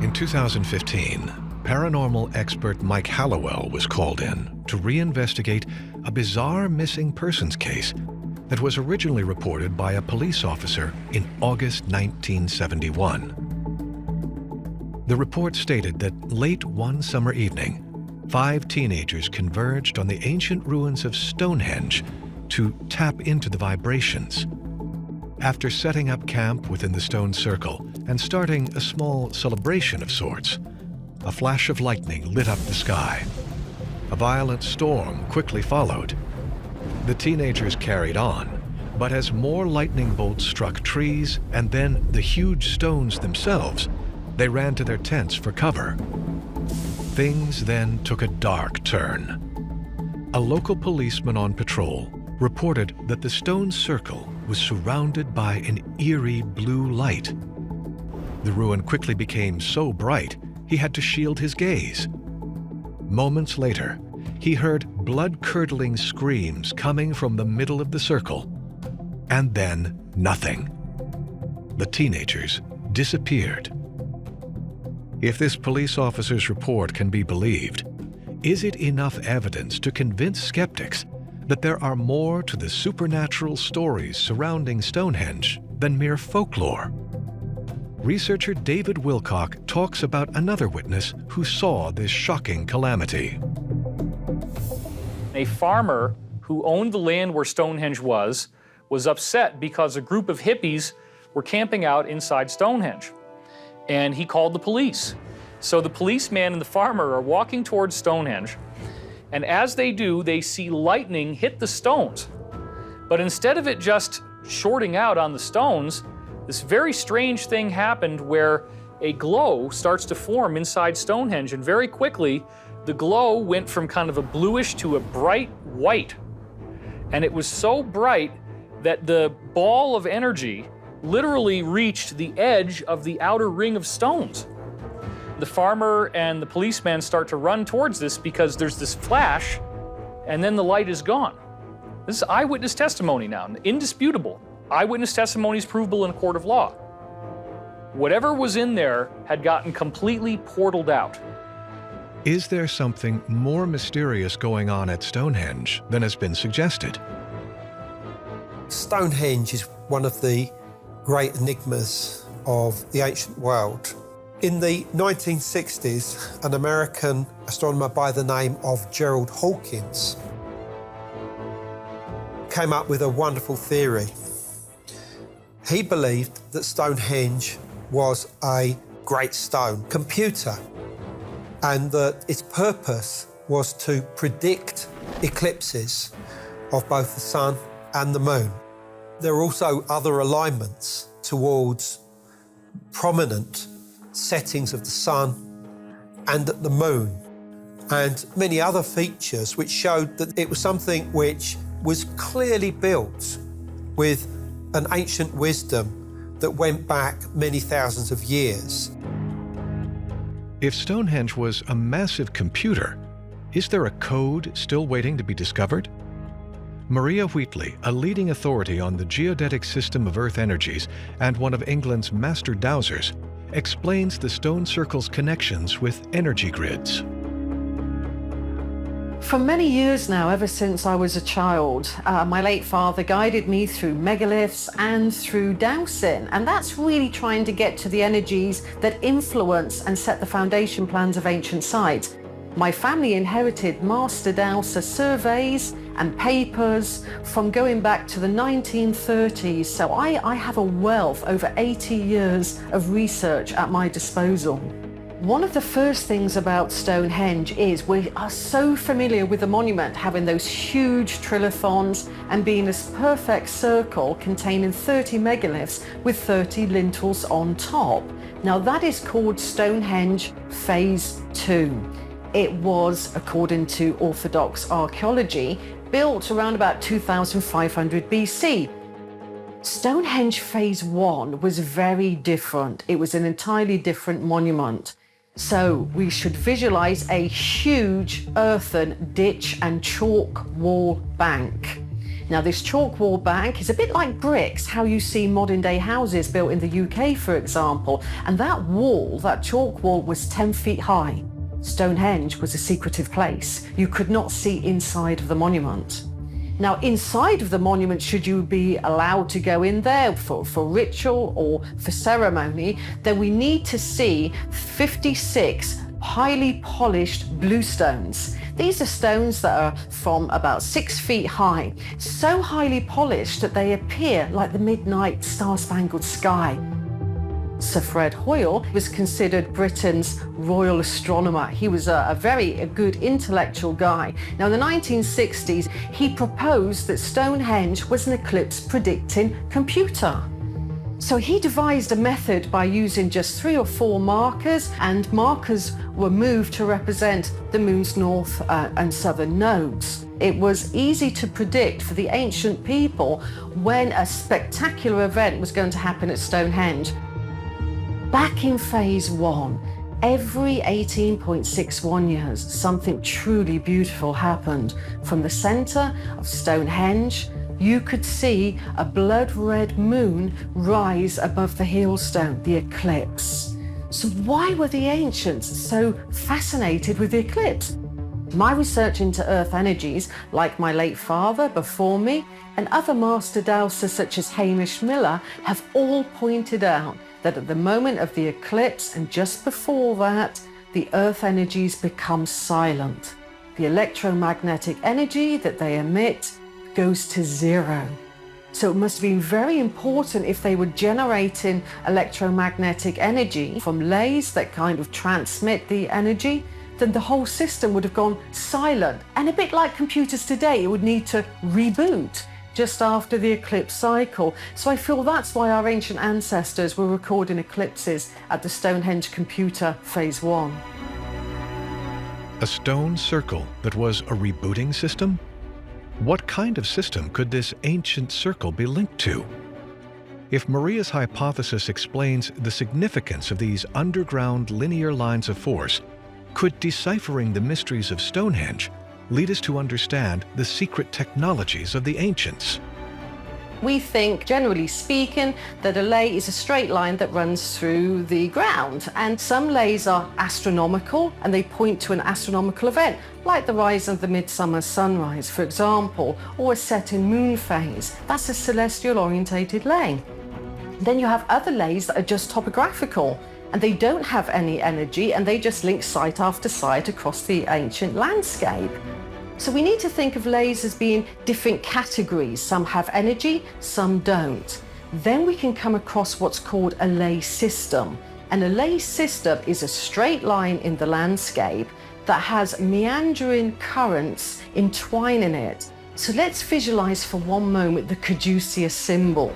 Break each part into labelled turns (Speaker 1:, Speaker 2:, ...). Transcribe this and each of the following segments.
Speaker 1: In 2015, paranormal expert Mike Hallowell was called in to reinvestigate a bizarre missing persons case that was originally reported by a police officer in August 1971. The report stated that late one summer evening, 5 teenagers converged on the ancient ruins of Stonehenge to tap into the vibrations. After setting up camp within the stone circle and starting a small celebration of sorts, a flash of lightning lit up the sky. A violent storm quickly followed. The teenagers carried on, but as more lightning bolts struck trees and then the huge stones themselves, they ran to their tents for cover. Things then took a dark turn. A local policeman on patrol reported that the stone circle was surrounded by an eerie blue light. The ruin quickly became so bright he had to shield his gaze. Moments later, he heard blood-curdling screams coming from the middle of the circle, and then nothing. The teenagers disappeared. If this police officer's report can be believed, is it enough evidence to convince skeptics that there are more to the supernatural stories surrounding Stonehenge than mere folklore? Researcher David Wilcock talks about another witness who saw this shocking calamity.
Speaker 2: A farmer who owned the land where Stonehenge was upset because a group of hippies were camping out inside Stonehenge. And he called the police. So the policeman and the farmer are walking towards Stonehenge, and as they do, they see lightning hit the stones. But instead of it just shorting out on the stones, this very strange thing happened where a glow starts to form inside Stonehenge, and very quickly, the glow went from kind of a bluish to a bright white. And it was so bright that the ball of energy literally reached the edge of the outer ring of stones. The farmer and the policeman start to run towards this because there's this flash, and then the light is gone. This is eyewitness testimony now, indisputable. Eyewitness testimony is provable in a court of law. Whatever was in there had gotten completely portaled out.
Speaker 1: Is there something more mysterious going on at Stonehenge than has been suggested?
Speaker 3: Stonehenge is one of the great enigmas of the ancient world. In the 1960s, an American astronomer by the name of Gerald Hawkins came up with a wonderful theory. He believed that Stonehenge was a great stone computer, and that its purpose was to predict eclipses of both the sun and the moon. There are also other alignments towards prominent settings of the sun and the moon, and many other features which showed that it was something which was clearly built with an ancient wisdom that went back many thousands of years.
Speaker 1: If Stonehenge was a massive computer, is there a code still waiting to be discovered? Maria Wheatley, a leading authority on the geodetic system of Earth energies and one of England's master dowsers, explains the stone circle's connections with energy grids.
Speaker 4: For many years now, ever since I was a child, my late father guided me through megaliths and through dowsing, and that's really trying to get to the energies that influence and set the foundation plans of ancient sites. My family inherited master dowser surveys and papers from going back to the 1930s, so I have a wealth over 80 years of research at my disposal. One of the first things about Stonehenge is we are so familiar with the monument having those huge trilithons and being this perfect circle containing 30 megaliths with 30 lintels on top. Now that is called Stonehenge Phase 2. It was, according to Orthodox archaeology, built around about 2500 BC. Stonehenge Phase 1 was very different. It was an entirely different monument. So we should visualize a huge earthen ditch and chalk wall bank. Now, this chalk wall bank is a bit like bricks, how you see modern day houses built in the UK, for example. And that wall, that chalk wall, was 10 feet high. Stonehenge was a secretive place. You could not see inside of the monument. Now, inside of the monument, should you be allowed to go in there for ritual or for ceremony, then we need to see 56 highly polished blue stones. These are stones that are from about 6 feet high, so highly polished that they appear like the midnight star-spangled sky. Sir Fred Hoyle was considered Britain's royal astronomer. He was a very good intellectual guy. Now, in the 1960s, he proposed that Stonehenge was an eclipse predicting computer. So he devised a method by using just 3 or 4 markers, and markers were moved to represent the moon's north and southern nodes. It was easy to predict for the ancient people when a spectacular event was going to happen at Stonehenge. Back in phase 1, every 18.61 years, something truly beautiful happened. From the center of Stonehenge, you could see a blood-red moon rise above the hailstone, the eclipse. So why were the ancients so fascinated with the eclipse? My research into earth energies, like my late father before me, and other master dowsers such as Hamish Miller, have all pointed out that at the moment of the eclipse and just before that, the earth energies become silent. The electromagnetic energy that they emit goes to 0. So it must have been very important if they were generating electromagnetic energy from lays that kind of transmit the energy, then the whole system would have gone silent. And a bit like computers today, it would need to reboot just after the eclipse cycle. So I feel that's why our ancient ancestors were recording eclipses at the Stonehenge computer phase 1.
Speaker 1: A stone circle that was a rebooting system? What kind of system could this ancient circle be linked to? If Maria's hypothesis explains the significance of these underground linear lines of force, could deciphering the mysteries of Stonehenge lead us to understand the secret technologies of the ancients?
Speaker 4: We think, generally speaking, that a lay is a straight line that runs through the ground. And some lays are astronomical and they point to an astronomical event, like the rise of the midsummer sunrise, for example, or a setting moon phase. That's a celestial orientated lay. Then you have other lays that are just topographical, and they don't have any energy, and they just link site after site across the ancient landscape. So we need to think of lays as being different categories. Some have energy, some don't. Then we can come across what's called a lay system. And a lay system is a straight line in the landscape that has meandering currents entwining it. So let's visualize for one moment the caduceus symbol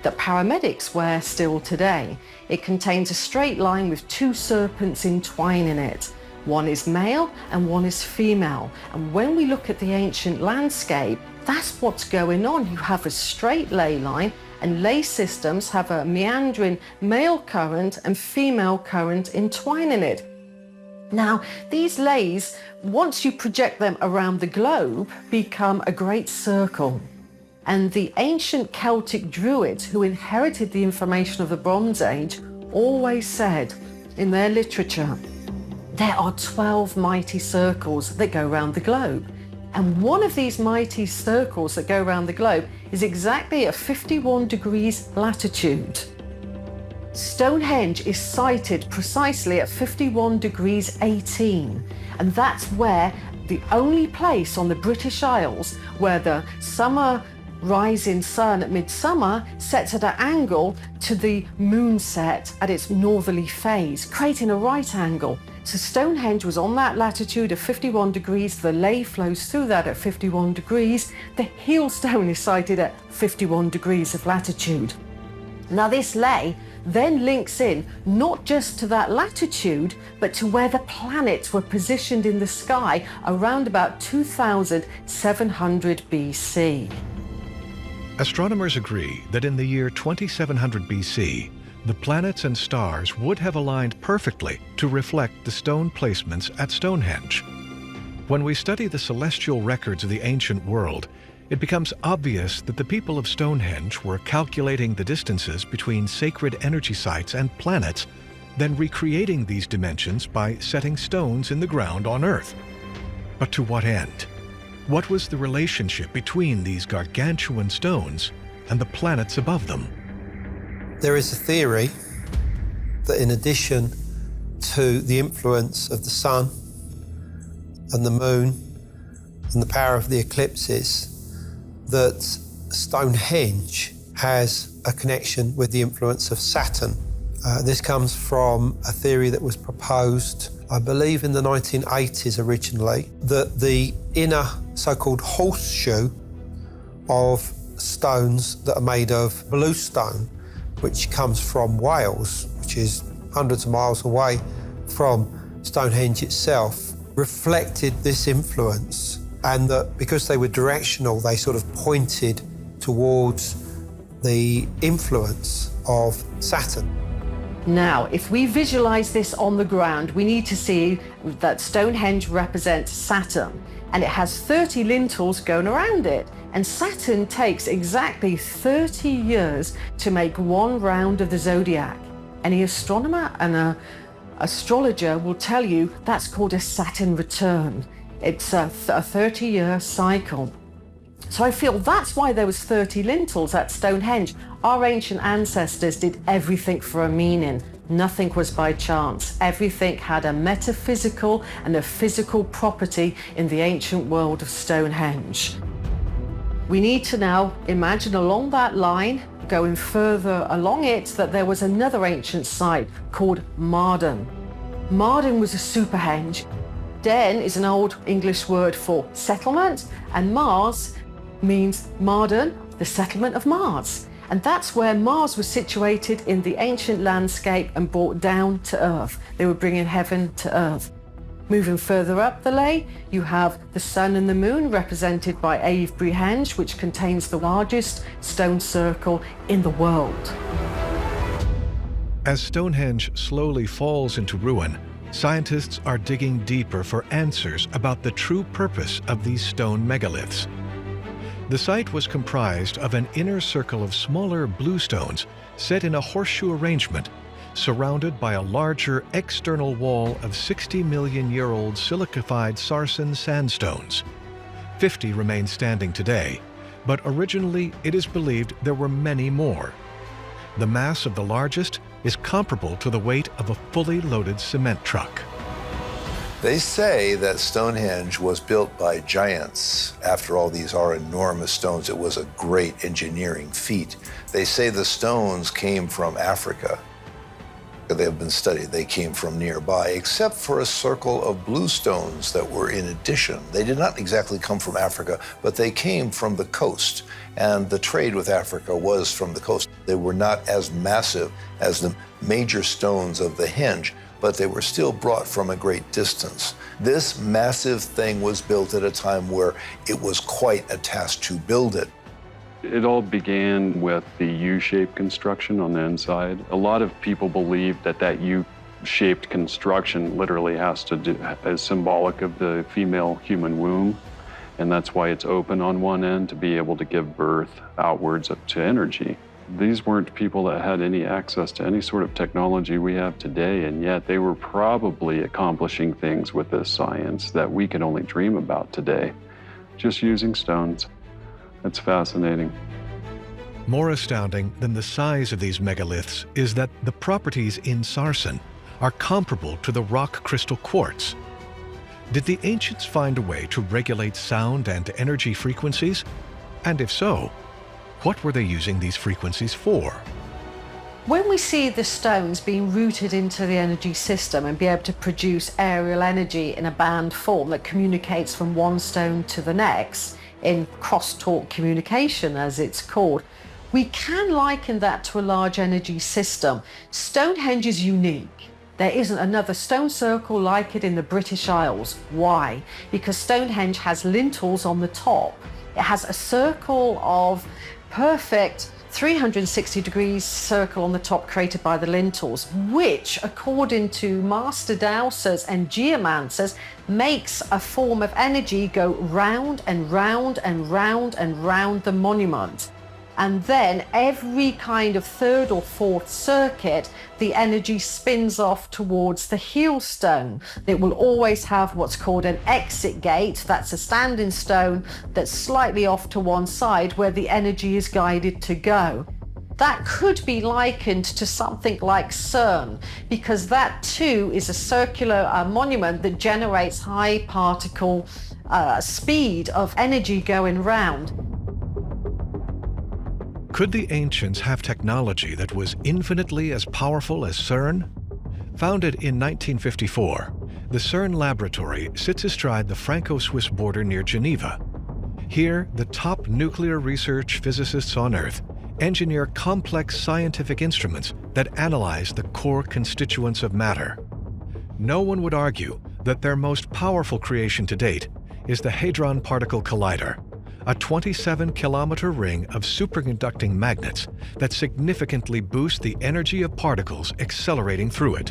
Speaker 4: that paramedics wear still today. It contains a straight line with 2 serpents entwining it. One is male and one is female. And when we look at the ancient landscape, that's what's going on. You have a straight ley line, and ley systems have a meandering male current and female current entwining it. Now, these leys, once you project them around the globe, become a great circle. And the ancient Celtic Druids who inherited the information of the Bronze Age always said in their literature, there are 12 mighty circles that go around the globe. And one of these mighty circles that go around the globe is exactly at 51 degrees latitude. Stonehenge is sited precisely at 51 degrees 18. And that's where the only place on the British Isles where the summer rising sun at midsummer sets at an angle to the moon set at its northerly phase, creating a right angle. So Stonehenge was on that latitude of 51 degrees, the ley flows through that at 51 degrees, the heel stone is sited at 51 degrees of latitude. Now this ley then links in not just to that latitude, but to where the planets were positioned in the sky around about 2700 BC.
Speaker 1: Astronomers agree that in the year 2700 BC, the planets and stars would have aligned perfectly to reflect the stone placements at Stonehenge. When we study the celestial records of the ancient world, it becomes obvious that the people of Stonehenge were calculating the distances between sacred energy sites and planets, then recreating these dimensions by setting stones in the ground on Earth. But to what end? What was the relationship between these gargantuan stones and the planets above them?
Speaker 3: There is a theory that in addition to the influence of the sun and the moon and the power of the eclipses, that Stonehenge has a connection with the influence of Saturn. This comes from a theory that was proposed, I believe, in the 1980s originally, that the inner so-called horseshoe of stones that are made of bluestone, which comes from Wales, which is hundreds of miles away from Stonehenge itself, reflected this influence, and that because they were directional, they sort of pointed towards the influence of Saturn.
Speaker 4: Now, if we visualize this on the ground, we need to see that Stonehenge represents Saturn, and it has 30 lintels going around it. And Saturn takes exactly 30 years to make one round of the zodiac. Any astronomer and an astrologer will tell you that's called a Saturn return. It's a 30-year cycle. So I feel that's why there was 30 lintels at Stonehenge. Our ancient ancestors did everything for a meaning. Nothing was by chance. Everything had a metaphysical and a physical property in the ancient world of Stonehenge. We need to now imagine along that line, going further along it, that there was another ancient site called Marden. Marden was a superhenge. Den is an old English word for settlement, and Mars means Marden, the settlement of Mars. And that's where Mars was situated in the ancient landscape and brought down to Earth. They were bringing heaven to Earth. Moving further up the lay, you have the sun and the moon represented by Avebury-Henge, which contains the largest stone circle in the world.
Speaker 1: As Stonehenge slowly falls into ruin, scientists are digging deeper for answers about the true purpose of these stone megaliths. The site was comprised of an inner circle of smaller bluestones set in a horseshoe arrangement, surrounded by a larger external wall of 60-million-year-old silicified sarsen sandstones. 50 remain standing today, but originally it is believed there were many more. The mass of the largest is comparable to the weight of a fully loaded cement truck.
Speaker 5: They say that Stonehenge was built by giants. After all, these are enormous stones. It was a great engineering feat. They say the stones came from Africa. They have been studied. They came from nearby, except for a circle of blue stones that were in addition. They did not exactly come from Africa, but they came from the coast, and the trade with Africa was from the coast. They were not as massive as the major stones of the henge, but they were still brought from a great distance. This massive thing was built at a time where it was quite a task to build it.
Speaker 6: It all began with the U-shaped construction on the inside. A lot of people believe that that U-shaped construction literally is symbolic of the female human womb, and that's why it's open on one end to be able to give birth outwards to energy. These weren't people that had any access to any sort of technology we have today, and yet they were probably accomplishing things with this science that we can only dream about today, just using stones. It's fascinating.
Speaker 1: More astounding than the size of these megaliths is that the properties in sarsen are comparable to the rock crystal quartz. Did the ancients find a way to regulate sound and energy frequencies? And if so, what were they using these frequencies for?
Speaker 4: When we see the stones being routed into the energy system and be able to produce aerial energy in a band form that communicates from one stone to the next, in crosstalk communication as it's called, we can liken that to a large energy system. Stonehenge is unique. There isn't another stone circle like it in the British Isles. Why? Because Stonehenge has lintels on the top. It has a circle of perfect 360 degrees circle on the top created by the lintels, which, according to master dowsers and geomancers, makes a form of energy go round and round and round and round the monument. And then every kind of third or fourth circuit, the energy spins off towards the heel stone. It will always have what's called an exit gate. That's a standing stone that's slightly off to one side where the energy is guided to go. That could be likened to something like CERN, because that too is a circular monument that generates high particle speed of energy going round.
Speaker 1: Could the ancients have technology that was infinitely as powerful as CERN? Founded in 1954, the CERN laboratory sits astride the Franco-Swiss border near Geneva. Here, the top nuclear research physicists on Earth engineer complex scientific instruments that analyze the core constituents of matter. No one would argue that their most powerful creation to date is the Hadron Particle Collider, a 27-kilometer ring of superconducting magnets that significantly boost the energy of particles accelerating through it.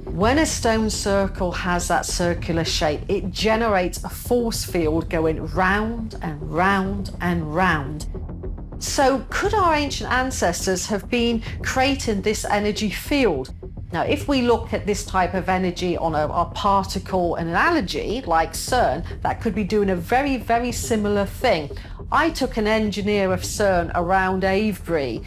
Speaker 4: When a stone circle has that circular shape, it generates a force field going round and round and round. So could our ancient ancestors have been creating this energy field? Now, if we look at this type of energy on a particle analogy, like CERN, that could be doing a very, very similar thing. I took an engineer of CERN around Avebury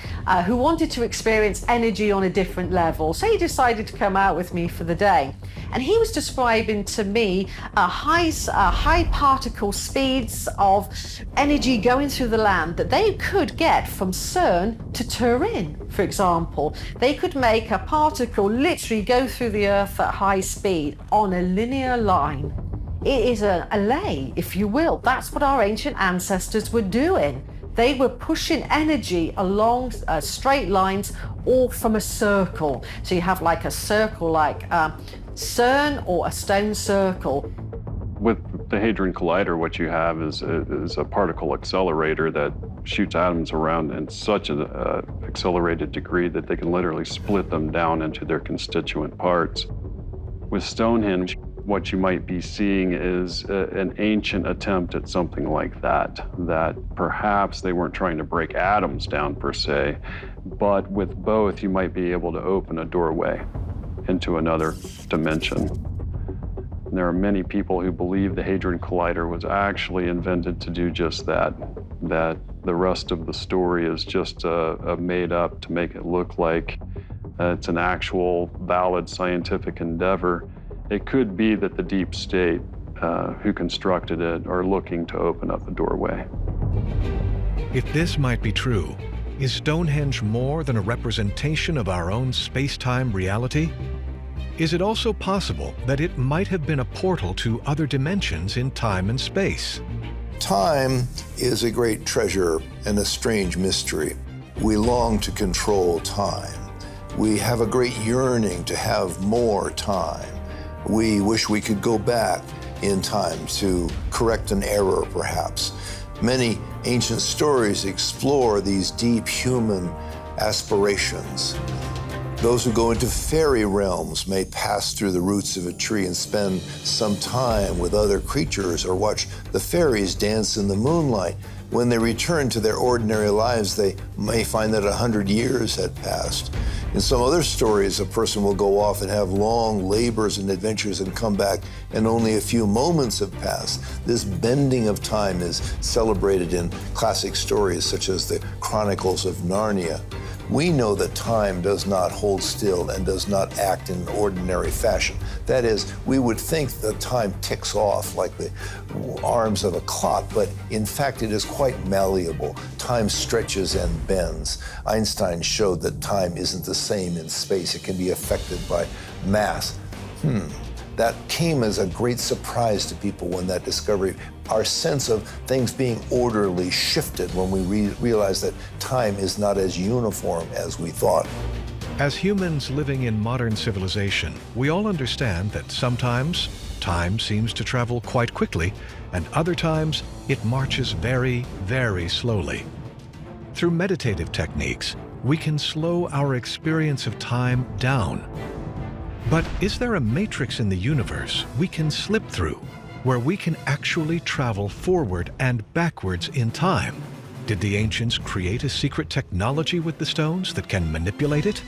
Speaker 4: who wanted to experience energy on a different level. So he decided to come out with me for the day. And he was describing to me high particle speeds of energy going through the land that they could get from CERN to Turin, for example. They could make a particle literally go through the Earth at high speed on a linear line. It is a lay, if you will. That's what our ancient ancestors were doing. They were pushing energy along straight lines or from a circle. So you have like a circle like CERN or a stone circle.
Speaker 6: With the Hadron Collider, what you have is a particle accelerator that shoots atoms around in such an accelerated degree that they can literally split them down into their constituent parts. With Stonehenge, what you might be seeing is an ancient attempt at something like that perhaps they weren't trying to break atoms down per se, but with both you might be able to open a doorway into another dimension. And there are many people who believe the Hadron Collider was actually invented to do just that the rest of the story is just made up to make it look like it's an actual valid scientific endeavor. It could be that the deep state who constructed it are looking to open up a doorway.
Speaker 1: If this might be true, is Stonehenge more than a representation of our own space-time reality? Is it also possible that it might have been a portal to other dimensions in time and space?
Speaker 5: Time is a great treasure and a strange mystery. We long to control time. We have a great yearning to have more time. We wish we could go back in time to correct an error, perhaps. Many ancient stories explore these deep human aspirations. Those who go into fairy realms may pass through the roots of a tree and spend some time with other creatures or watch the fairies dance in the moonlight. When they return to their ordinary lives, they may find that 100 years had passed. In some other stories, a person will go off and have long labors and adventures and come back, and only a few moments have passed. This bending of time is celebrated in classic stories such as the Chronicles of Narnia. We know that time does not hold still and does not act in ordinary fashion. That is, we would think that time ticks off like the arms of a clock, but in fact it is quite malleable. Time stretches and bends. Einstein showed that time isn't the same in space. It can be affected by mass. That came as a great surprise to people when that discovery, our sense of things being orderly shifted when we realized that time is not as uniform as we thought.
Speaker 1: As humans living in modern civilization, we all understand that sometimes time seems to travel quite quickly, and other times it marches very, very slowly. Through meditative techniques, we can slow our experience of time down. But is there a matrix in the universe we can slip through, where we can actually travel forward and backwards in time? Did the ancients create a secret technology with the stones that can manipulate it?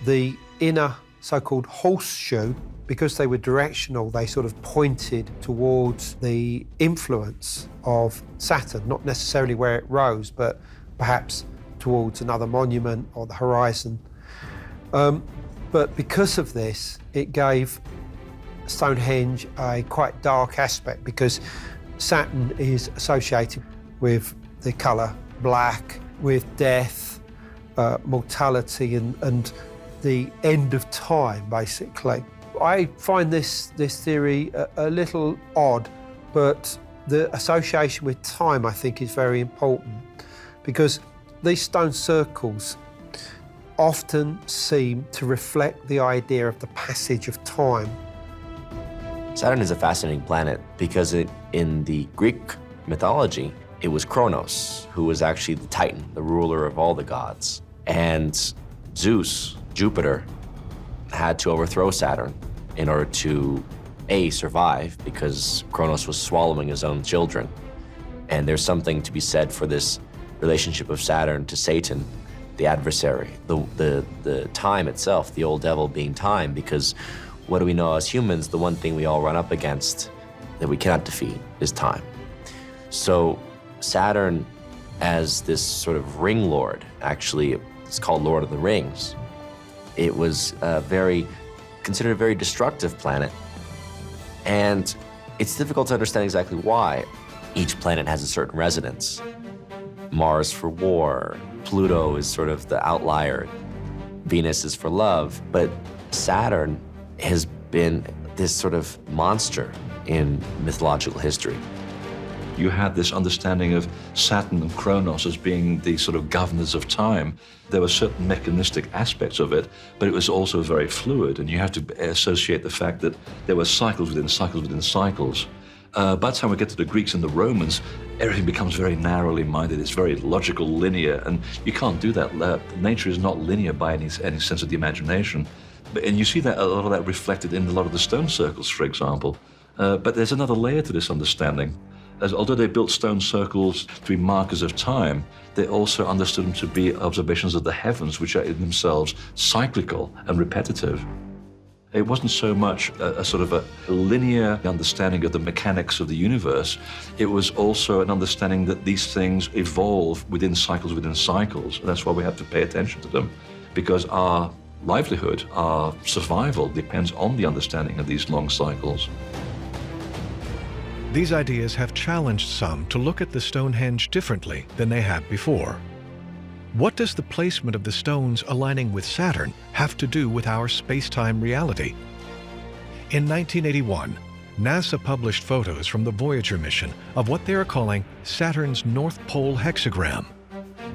Speaker 3: The inner so-called horseshoe, because they were directional, they sort of pointed towards the influence of Saturn, not necessarily where it rose, but perhaps towards another monument or the horizon. But because of this, it gave Stonehenge a quite dark aspect, because Saturn is associated with the colour black, with death, mortality, and the end of time, basically. I find this theory a little odd, but the association with time, I think, is very important, because these stone circles often seem to reflect the idea of the passage of time.
Speaker 7: Saturn is a fascinating planet because in the Greek mythology, it was Kronos, who was actually the Titan, the ruler of all the gods. And Zeus, Jupiter, had to overthrow Saturn in order to, A, survive, because Kronos was swallowing his own children. And there's something to be said for this relationship of Saturn to Satan, the adversary, the time itself, the old devil being time, because what do we know as humans? The one thing we all run up against that we cannot defeat is time. So Saturn, as this sort of ring lord, actually it's called Lord of the Rings, it was considered a very destructive planet. And it's difficult to understand exactly why. Each planet has a certain resonance. Mars for war, Pluto is sort of the outlier, Venus is for love, but Saturn has been this sort of monster in mythological history.
Speaker 8: You had this understanding of Saturn and Kronos as being the sort of governors of time. There were certain mechanistic aspects of it, but it was also very fluid, and you have to associate the fact that there were cycles within cycles within cycles. By the time we get to the Greeks and the Romans, everything becomes very narrowly minded. It's very logical, linear, and you can't do that. Nature is not linear by any sense of the imagination. And you see that a lot of that reflected in a lot of the stone circles, for example. But there's another layer to this understanding. Although they built stone circles to be markers of time, they also understood them to be observations of the heavens, which are in themselves cyclical and repetitive. It wasn't so much a sort of a linear understanding of the mechanics of the universe. It was also an understanding that these things evolve within cycles within cycles. And that's why we have to pay attention to them, because our livelihood, our survival depends on the understanding of these long cycles.
Speaker 1: These ideas have challenged some to look at the Stonehenge differently than they had before. What does the placement of the stones aligning with Saturn have to do with our space-time reality? In 1981, NASA published photos from the Voyager mission of what they are calling Saturn's North Pole hexagram,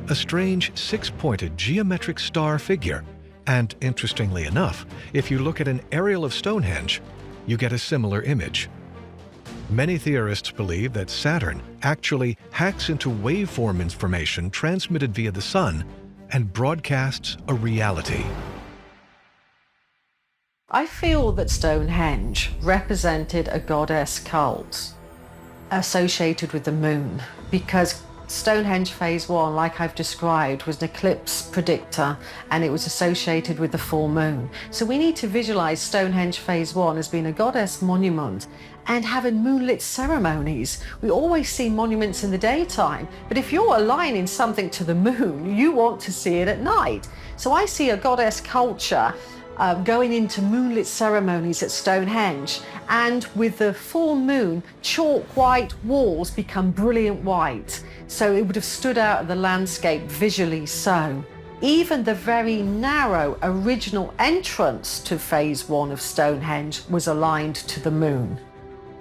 Speaker 1: a strange six-pointed geometric star figure. And interestingly enough, if you look at an aerial of Stonehenge, you get a similar image. Many theorists believe that Saturn actually hacks into waveform information transmitted via the sun and broadcasts a reality.
Speaker 4: I feel that Stonehenge represented a goddess cult associated with the moon, because Stonehenge Phase 1, like I've described, was an eclipse predictor, and it was associated with the full moon. So we need to visualize Stonehenge Phase 1 as being a goddess monument and having moonlit ceremonies. We always see monuments in the daytime, but if you're aligning something to the moon, you want to see it at night. So I see a goddess culture going into moonlit ceremonies at Stonehenge, and with the full moon, chalk white walls become brilliant white. So it would have stood out of the landscape visually so. Even the very narrow original entrance to Phase 1 of Stonehenge was aligned to the moon.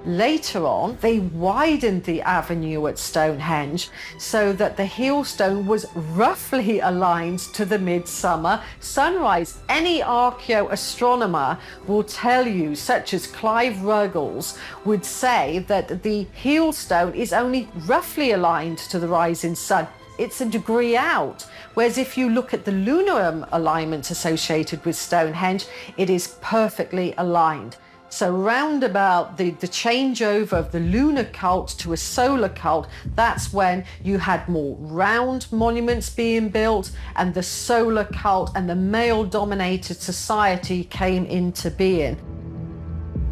Speaker 4: Later on, they widened the avenue at Stonehenge so that the heel stone was roughly aligned to the midsummer sunrise. Any archaeoastronomer will tell you, such as Clive Ruggles, would say that the heel stone is only roughly aligned to the rising sun. it's a degree out. Whereas if you look at the lunar alignment associated with Stonehenge, it is perfectly aligned. So round about the changeover of the lunar cult to a solar cult, that's when you had more round monuments being built, and the solar cult and the male-dominated society came into being.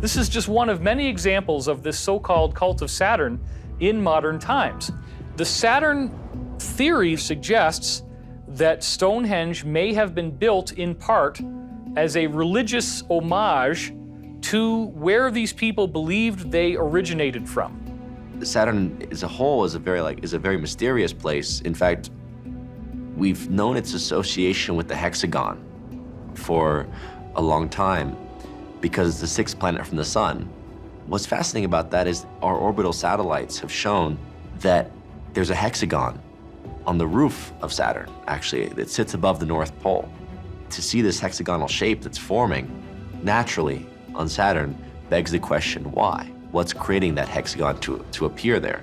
Speaker 2: This is just one of many examples of this so-called cult of Saturn in modern times. The Saturn theory suggests that Stonehenge may have been built in part as a religious homage to where these people believed they originated from.
Speaker 7: Saturn as a whole is a very mysterious place. In fact, we've known its association with the hexagon for a long time because it's the sixth planet from the sun. What's fascinating about that is our orbital satellites have shown that there's a hexagon on the roof of Saturn, actually. It sits above the North Pole. To see this hexagonal shape that's forming naturally on Saturn begs the question, why? What's creating that hexagon to appear there?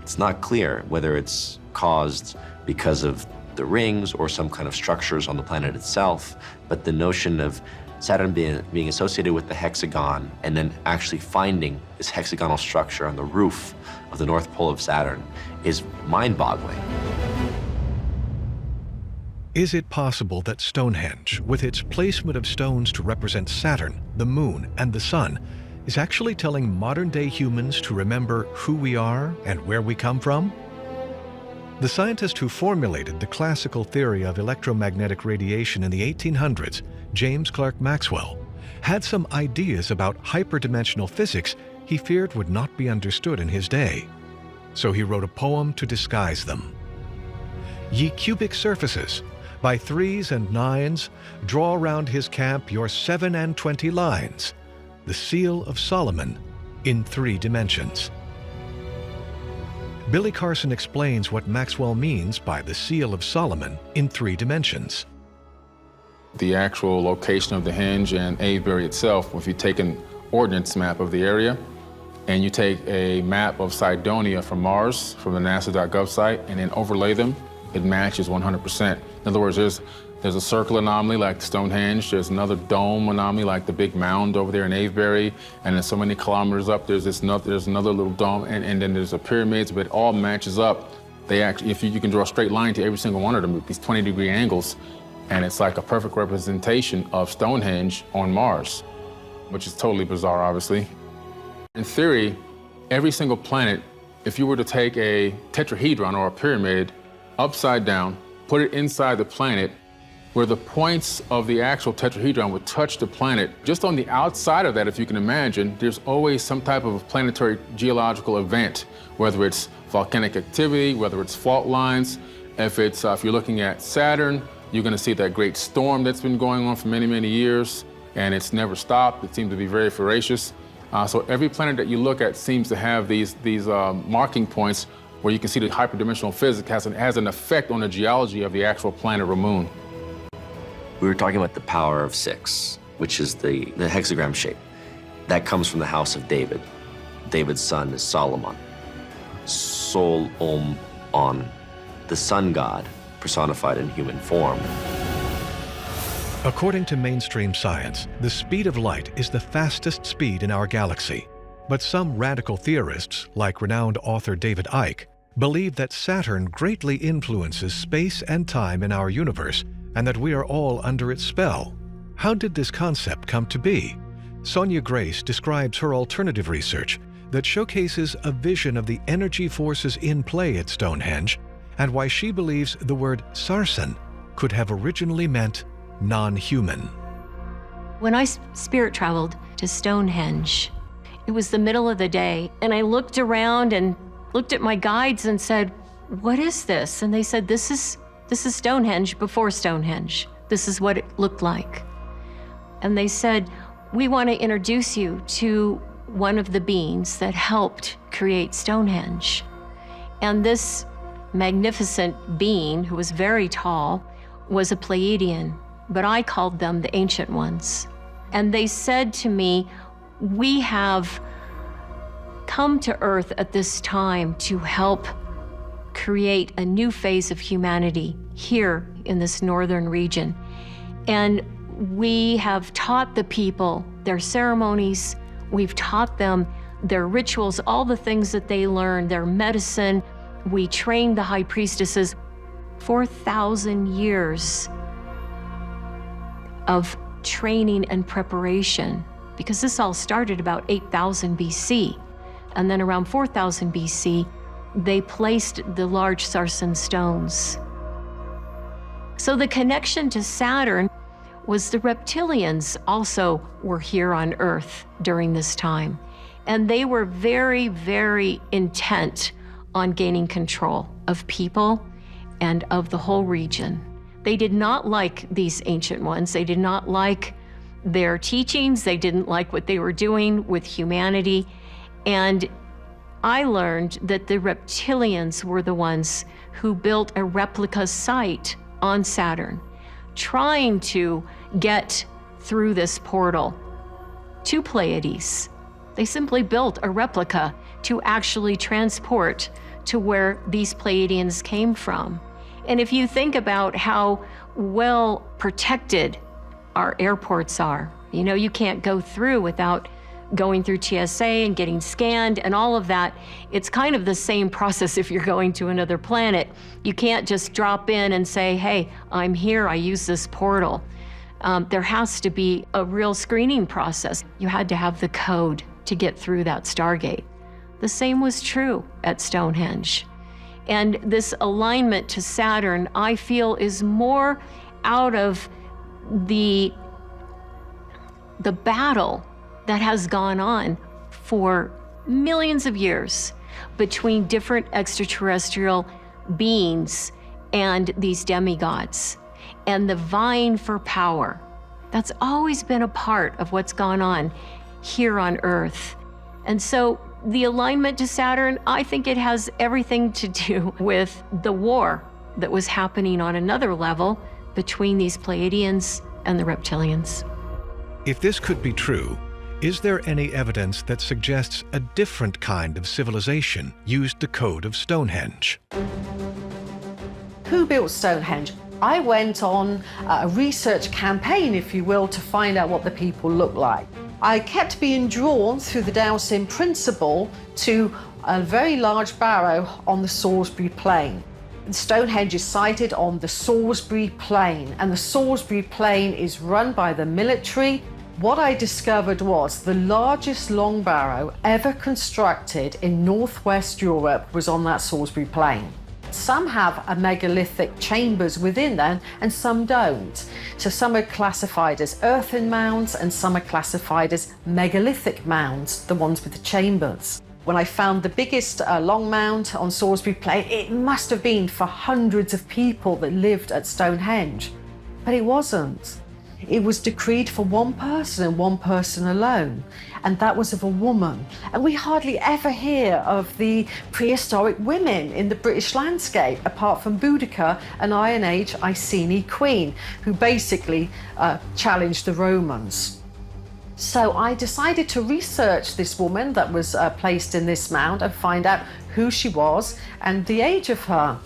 Speaker 7: It's not clear whether it's caused because of the rings or some kind of structures on the planet itself, but the notion of Saturn being associated with the hexagon and then actually finding this hexagonal structure on the roof of the North Pole of Saturn is mind-boggling.
Speaker 1: Is it possible that Stonehenge, with its placement of stones to represent Saturn, the Moon, and the Sun, is actually telling modern-day humans to remember who we are and where we come from? The scientist who formulated the classical theory of electromagnetic radiation in the 1800s, James Clerk Maxwell, had some ideas about hyperdimensional physics he feared would not be understood in his day. So he wrote a poem to disguise them. Ye cubic surfaces, by 3s and 9s, draw round his camp your 27 lines, the seal of Solomon in 3 dimensions. Billy Carson explains what Maxwell means by the seal of Solomon in 3 dimensions.
Speaker 9: The actual location of the henge and Avebury itself, if you take an ordnance map of the area, and you take a map of Cydonia from Mars, from the NASA.gov site, and then overlay them, it matches 100%. In other words, there's a circle anomaly like Stonehenge, there's another dome anomaly like the big mound over there in Avebury, and then so many kilometers up, there's another little dome, and then there's the pyramids, but it all matches up. They actually, if you can draw a straight line to every single one of them with these 20-degree angles, and it's like a perfect representation of Stonehenge on Mars, which is totally bizarre, obviously. In theory, every single planet, if you were to take a tetrahedron or a pyramid upside down, put it inside the planet, where the points of the actual tetrahedron would touch the planet, just on the outside of that, if you can imagine, there's always some type of planetary geological event, whether it's volcanic activity, whether it's fault lines. If you're looking at Saturn, you're going to see that great storm that's been going on for many, many years, and it's never stopped. It seems to be very voracious. So every planet that you look at seems to have these marking points where you can see the hyperdimensional physics has an effect on the geology of the actual planet or moon.
Speaker 7: We were talking about the power of 6, which is the hexagram shape. That comes from the house of David. David's son is Solomon. Sol-om-on, the sun god personified in human form.
Speaker 1: According to mainstream science, the speed of light is the fastest speed in our galaxy. But some radical theorists, like renowned author David Icke, believe that Saturn greatly influences space and time in our universe, and that we are all under its spell. How did this concept come to be? Sonia Grace describes her alternative research that showcases a vision of the energy forces in play at Stonehenge, and why she believes the word sarsen could have originally meant non-human.
Speaker 10: When I spirit traveled to Stonehenge, it was the middle of the day, and I looked around and looked at my guides and said, "What is this?" And they said, this is Stonehenge before Stonehenge. This is what it looked like. And they said, "We want to introduce you to one of the beings that helped create Stonehenge." And this magnificent being, who was very tall, was a Pleiadian, but I called them the Ancient Ones. And they said to me, "We have come to Earth at this time to help create a new phase of humanity here in this northern region. And we have taught the people their ceremonies, we've taught them their rituals, all the things that they learned, their medicine. We trained the high priestesses. 4,000 years of training and preparation, because this all started about 8,000 BC. And then around 4,000 BC, they placed the large sarsen stones. So the connection to Saturn was the reptilians also were here on Earth during this time. And they were very, very intent on gaining control of people and of the whole region. They did not like these ancient ones. They did not like their teachings. They didn't like what they were doing with humanity. And I learned that the reptilians were the ones who built a replica site on Saturn, trying to get through this portal to Pleiades. They simply built a replica to actually transport to where these Pleiadians came from. And if you think about how well protected our airports are, you know, you can't go through without going through TSA and getting scanned and all of that. It's kind of the same process if you're going to another planet. You can't just drop in and say, hey, I'm here, I use this portal. There has to be a real screening process. You had to have the code to get through that Stargate. The same was true at Stonehenge. And this alignment to Saturn, I feel, is more out of the battle that has gone on for millions of years between different extraterrestrial beings and these demigods, and the vying for power. That's always been a part of what's gone on here on Earth. And so the alignment to Saturn, I think it has everything to do with the war that was happening on another level between these Pleiadians and the reptilians.
Speaker 1: If this could be true, is there any evidence that suggests a different kind of civilization used the code of Stonehenge?
Speaker 4: Who built Stonehenge? I went on a research campaign, if you will, to find out what the people looked like. I kept being drawn through the Dowsing principle to a very large barrow on the Salisbury Plain. Stonehenge is sited on the Salisbury Plain, and the Salisbury Plain is run by the military. What I discovered was the largest long barrow ever constructed in Northwest Europe was on that Salisbury Plain. Some have a megalithic chambers within them and some don't. So some are classified as earthen mounds and some are classified as megalithic mounds, the ones with the chambers. When I found the biggest long mound on Salisbury Plain, it must have been for hundreds of people that lived at Stonehenge, but it wasn't. It was decreed for one person and one person alone, and that was of a woman. And we hardly ever hear of the prehistoric women in the British landscape, apart from Boudica, an Iron Age Iceni queen, who basically challenged the Romans. So I decided to research this woman that was placed in this mound and find out who she was and the age of her.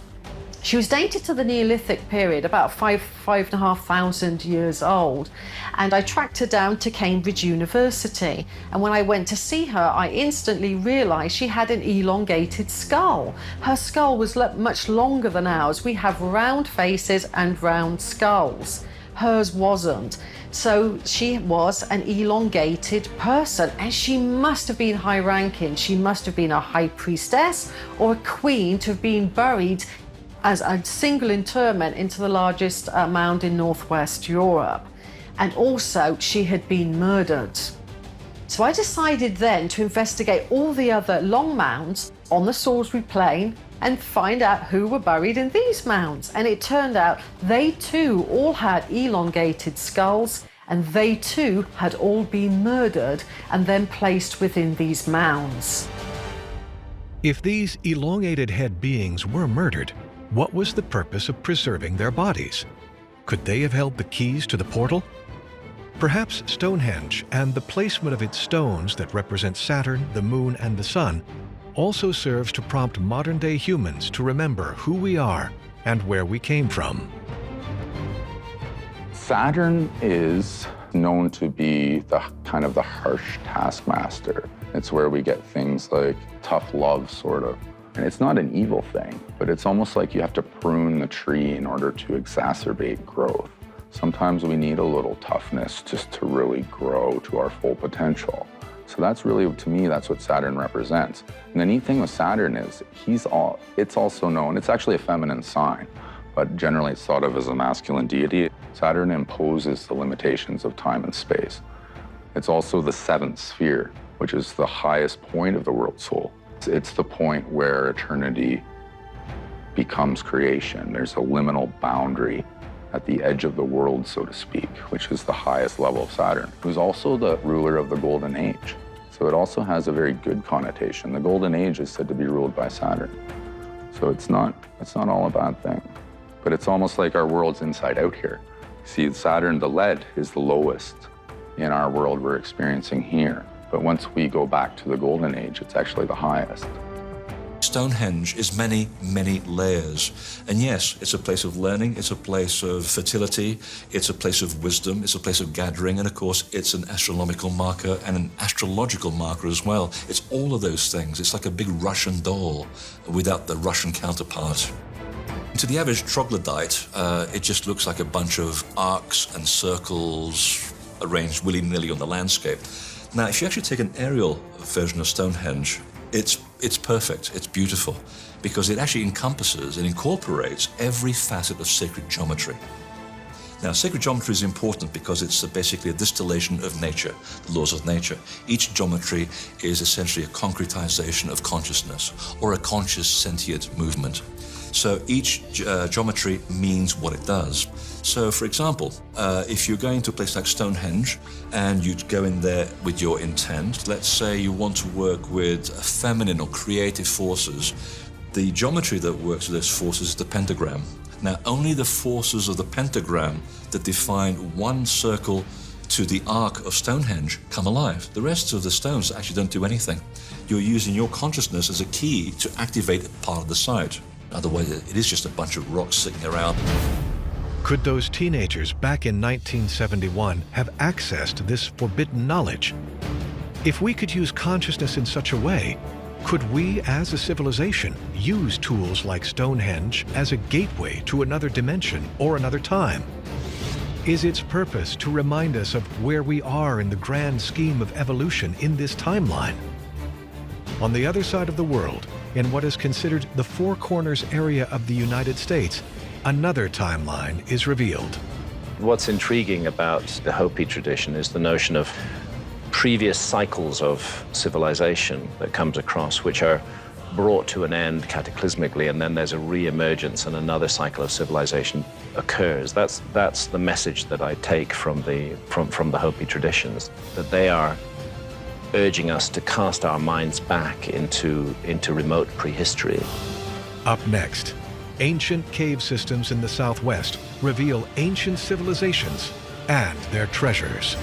Speaker 4: She was dated to the Neolithic period, about 5,500 years old, and I tracked her down to Cambridge University. And when I went to see her, I instantly realized she had an elongated skull. Her skull was much longer than ours. We have round faces and round skulls. Hers wasn't. So she was an elongated person, and she must have been high ranking. She must have been a high priestess or a queen to have been buried as a single interment into the largest mound in Northwest Europe. And also, she had been murdered. So I decided then to investigate all the other long mounds on the Salisbury Plain and find out who were buried in these mounds. And it turned out they too all had elongated skulls, and they too had all been murdered and then placed within these mounds.
Speaker 1: If these elongated head beings were murdered, what was the purpose of preserving their bodies? Could they have held the keys to the portal? Perhaps Stonehenge and the placement of its stones that represent Saturn, the Moon, and the Sun also serves to prompt modern-day humans to remember who we are and where we came from.
Speaker 11: Saturn is known to be the kind of the harsh taskmaster. It's where we get things like tough love, sort of. And it's not an evil thing, but it's almost like you have to prune the tree in order to exacerbate growth. Sometimes we need a little toughness just to really grow to our full potential. So that's really, to me, that's what Saturn represents. And the neat thing with Saturn is it's also known, it's actually a feminine sign, but generally it's thought of as a masculine deity. Saturn imposes the limitations of time and space. It's also the seventh sphere, which is the highest point of the world soul. It's the point where eternity becomes creation. There's a liminal boundary at the edge of the world, so to speak, which is the highest level of Saturn, who's also the ruler of the Golden Age. So it also has a very good connotation. The Golden Age is said to be ruled by Saturn. So it's not all a bad thing. But it's almost like our world's inside out here. See, Saturn, the lead, is the lowest in our world we're experiencing here. But once we go back to the Golden Age, it's actually the highest.
Speaker 8: Stonehenge is many, many layers. And yes, it's a place of learning, it's a place of fertility, it's a place of wisdom, it's a place of gathering, and of course, it's an astronomical marker and an astrological marker as well. It's all of those things. It's like a big Russian doll without the Russian counterpart. To the average troglodyte, it just looks like a bunch of arcs and circles arranged willy-nilly on the landscape. Now, if you actually take an aerial version of Stonehenge, it's perfect, it's beautiful, because it actually encompasses and incorporates every facet of sacred geometry. Now, sacred geometry is important because it's basically a distillation of nature, the laws of nature. Each geometry is essentially a concretization of consciousness, or a conscious sentient movement. So each geometry means what it does. So, for example, if you're going to a place like Stonehenge and you'd go in there with your intent, let's say you want to work with feminine or creative forces, the geometry that works with those forces is the pentagram. Now, only the forces of the pentagram that define one circle to the arc of Stonehenge come alive. The rest of the stones actually don't do anything. You're using your consciousness as a key to activate part of the site. Otherwise, it is just a bunch of rocks sitting around.
Speaker 1: Could those teenagers back in 1971 have accessed this forbidden knowledge? If we could use consciousness in such a way, could we as a civilization use tools like Stonehenge as a gateway to another dimension or another time? Is its purpose to remind us of where we are in the grand scheme of evolution in this timeline? On the other side of the world, in what is considered the Four Corners area of the United States, another timeline is revealed.
Speaker 12: What's intriguing about the Hopi tradition is the notion of previous cycles of civilization that comes across, which are brought to an end cataclysmically, and then there's a re-emergence and another cycle of civilization occurs. That's the message that I take from the Hopi traditions, that they are urging us to cast our minds back into remote prehistory.
Speaker 1: Up next, ancient cave systems in the Southwest reveal ancient civilizations and their treasures.